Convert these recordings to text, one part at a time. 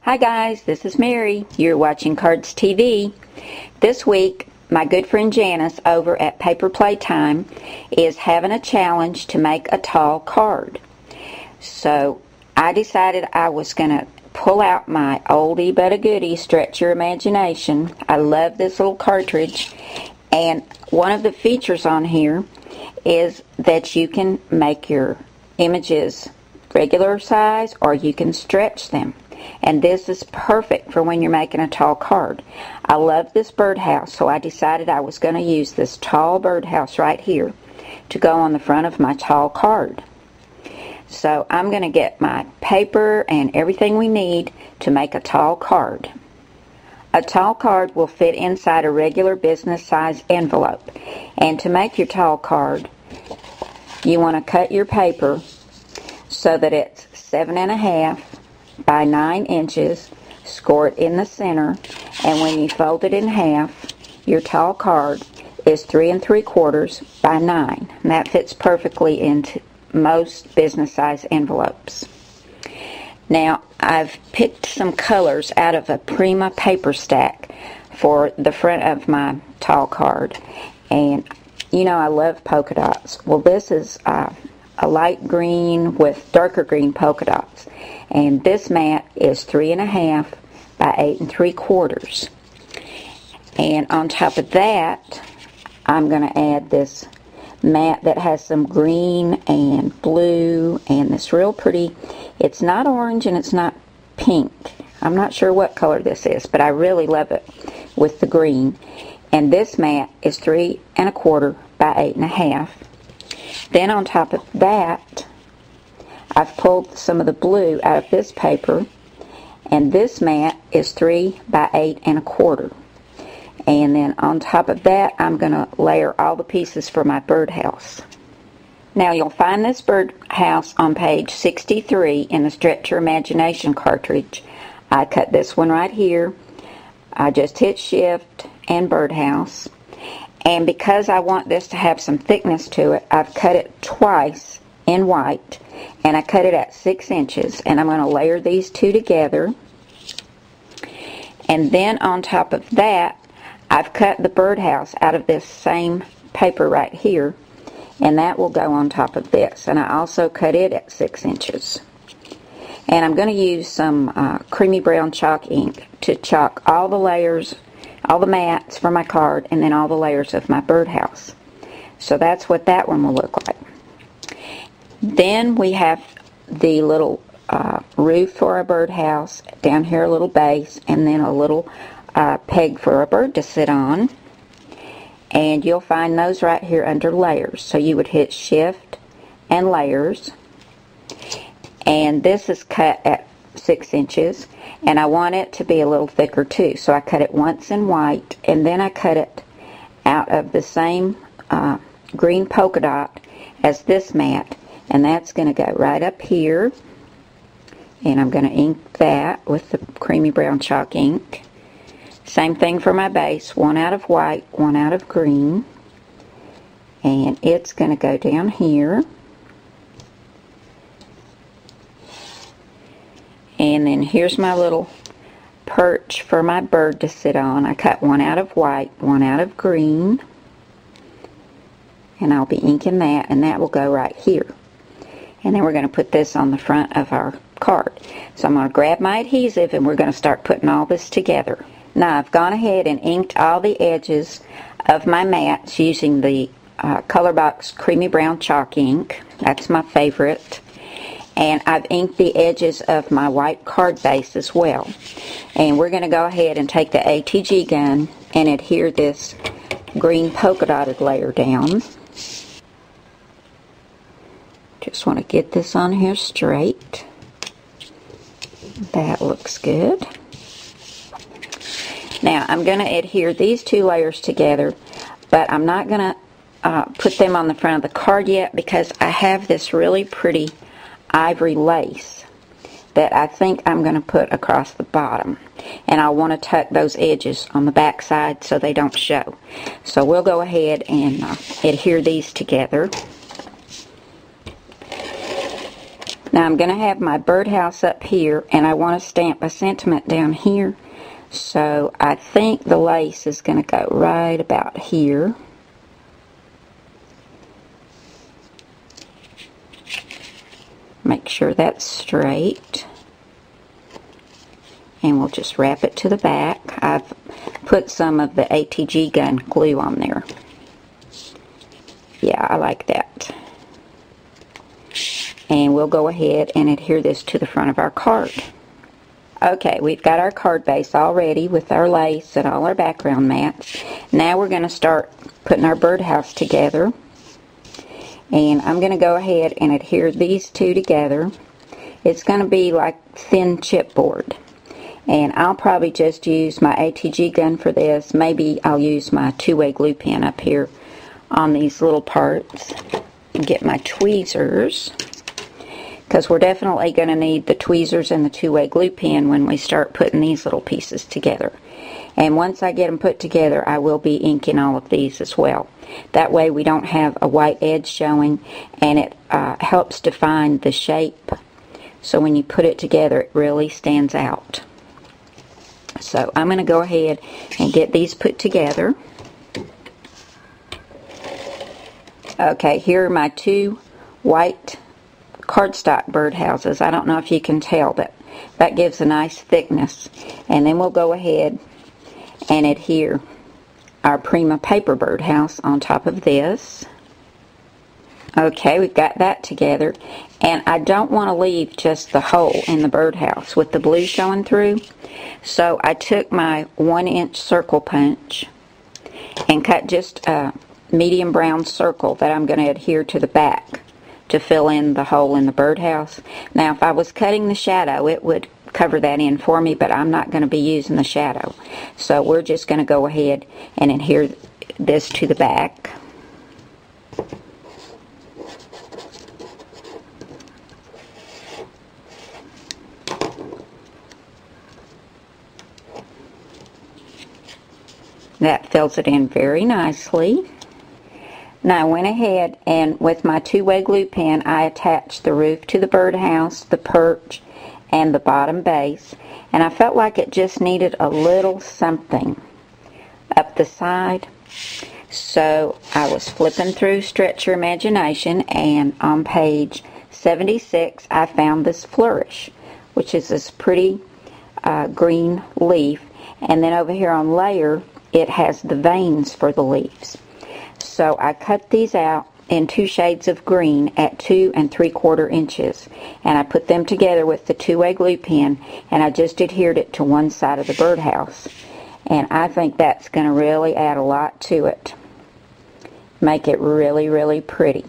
Hi guys, this is Mary. You're watching Cards TV. This week, my good friend Janice over at Paper Playtime is having a challenge to make a tall card. So I decided I was going to pull out my oldie but a goodie, Stretch Your Imagination. I love this little cartridge, and one of the features on here is that you can make your images regular size or you can stretch them. And this is perfect for when you're making a tall card. I love this birdhouse, so I decided I was going to use this tall birdhouse right here to go on the front of my tall card. So I'm going to get my paper and everything we need to make a tall card. A tall card will fit inside a regular business size envelope. And to make your tall card, you want to cut your paper so that it's 7.5 by 9 inches, score it in the center, and when you fold it in half, your tall card is 3 3/4 by 9. And that fits perfectly into most business size envelopes. Now, I've picked some colors out of a Prima paper stack for the front of my tall card, and you know I love polka dots. Well, this is a light green with darker green polka dots. And this mat is 3.5 by 8 3/4. And on top of that, I'm going to add this mat that has some green and blue and this real pretty, it's not orange and it's not pink. I'm not sure what color this is, but I really love it with the green. And this mat is 3 1/4 by 8.5. Then on top of that, I've pulled some of the blue out of this paper, and this mat is 3 by 8 1/4. And then on top of that, I'm going to layer all the pieces for my birdhouse. Now you'll find this birdhouse on page 63 in the Stretch Your Imagination cartridge. I cut this one right here. I just hit shift and birdhouse. And because I want this to have some thickness to it, I've cut it twice in white, and I cut it at 6 inches, and I'm going to layer these two together. And then on top of that, I've cut the birdhouse out of this same paper right here, and that will go on top of this. And I also cut it at 6 inches. And I'm going to use some creamy brown chalk ink to chalk all the layers, all the mats for my card, and then all the layers of my birdhouse. So that's what that one will look like. Then we have the little roof for a birdhouse, down here a little base, and then a little peg for a bird to sit on. And you'll find those right here under layers. So you would hit shift and layers. And this is cut at 6 inches, and I want it to be a little thicker too. So I cut it once in white, and then I cut it out of the same green polka dot as this mat. And that's going to go right up here. And I'm going to ink that with the creamy brown chalk ink. Same thing for my base. One out of white, one out of green. And it's going to go down here. And then here's my little perch for my bird to sit on. I cut one out of white, one out of green. And I'll be inking that, and that will go right here. And then we're going to put this on the front of our card. So I'm going to grab my adhesive, and we're going to start putting all this together. Now I've gone ahead and inked all the edges of my mats using the Colorbox Creamy Brown Chalk ink. That's my favorite. And I've inked the edges of my white card base as well. And we're going to go ahead and take the ATG gun and adhere this green polka dotted layer down. Just want to get this on here straight. That looks good. Now I'm going to adhere these two layers together, but I'm not going to put them on the front of the card yet because I have this really pretty ivory lace that I think I'm going to put across the bottom. And I want to tuck those edges on the back side so they don't show. So we'll go ahead and adhere these together. Now I'm going to have my birdhouse up here, and I want to stamp a sentiment down here. So I think the lace is going to go right about here. Make sure that's straight. And we'll just wrap it to the back. I've put some of the ATG gun glue on there. Yeah, I like that. And we'll go ahead and adhere this to the front of our card. Okay, we've got our card base all ready with our lace and all our background mats. Now we're going to start putting our birdhouse together. And I'm going to go ahead and adhere these two together. It's going to be like thin chipboard. And I'll probably just use my ATG gun for this. Maybe I'll use my two-way glue pen up here on these little parts. And get my tweezers, because we're definitely going to need the tweezers and the two-way glue pen when we start putting these little pieces together. And once I get them put together, I will be inking all of these as well. That way we don't have a white edge showing, and it helps define the shape. So when you put it together, it really stands out. So I'm going to go ahead and get these put together. Okay, here are my two white cardstock birdhouses. I don't know if you can tell, but that gives a nice thickness. And then we'll go ahead and adhere our Prima paper birdhouse on top of this. Okay, we've got that together. And I don't want to leave just the hole in the birdhouse with the blue showing through. So I took my 1-inch circle punch and cut just a medium brown circle that I'm going to adhere to the back to fill in the hole in the birdhouse. Now if I was cutting the shadow, it would cover that in for me, but I'm not going to be using the shadow. So we're just going to go ahead and adhere this to the back. That fills it in very nicely. Now I went ahead and with my two-way glue pen, I attached the roof to the birdhouse, the perch, and the bottom base. And I felt like it just needed a little something up the side. So I was flipping through Stretch Your Imagination, and on page 76 I found this flourish, which is this pretty green leaf. And then over here on layer, it has the veins for the leaves. So I cut these out in 2 shades of green at 2 3/4 inches, and I put them together with the two-way glue pen, and I just adhered it to one side of the birdhouse. And I think that's going to really add a lot to it. Make it really, really pretty.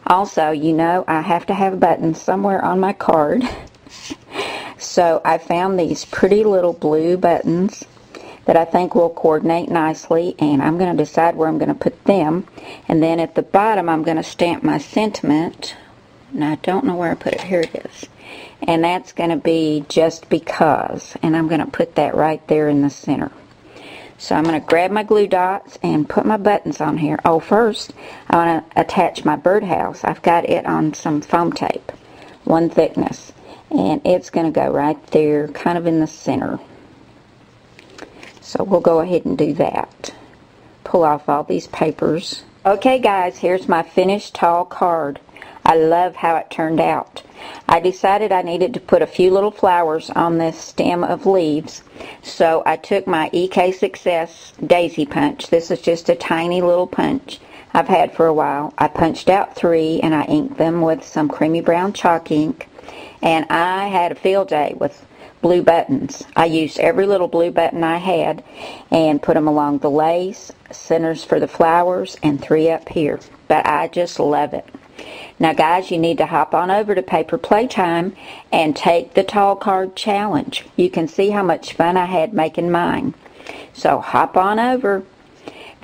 Also, you know, I have to have buttons somewhere on my card. So I found these pretty little blue buttons that I think will coordinate nicely, and I'm going to decide where I'm going to put them. And then at the bottom I'm going to stamp my sentiment, and I don't know where I put it. Here it is. And that's going to be Just Because, and I'm going to put that right there in the center. So I'm going to grab my glue dots and put my buttons on here. Oh, first I want to attach my birdhouse. I've got it on some foam tape, 1 thickness, and it's going to go right there, kind of in the center. So we'll go ahead and do that. Pull off all these papers. Okay guys, here's my finished tall card. I love how it turned out. I decided I needed to put a few little flowers on this stem of leaves. So I took my EK Success daisy punch. This is just a tiny little punch I've had for a while. I punched out 3 and I inked them with some creamy brown chalk ink. And I had a field day with blue buttons. I used every little blue button I had and put them along the lace, centers for the flowers, and 3 up here. But I just love it. Now guys, you need to hop on over to Paper Playtime and take the Tall Card Challenge. You can see how much fun I had making mine. So hop on over.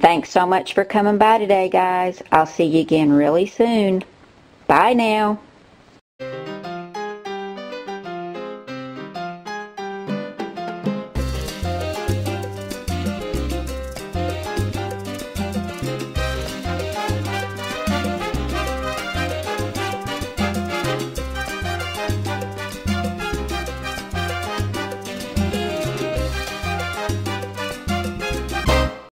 Thanks so much for coming by today, guys. I'll see you again really soon. Bye now.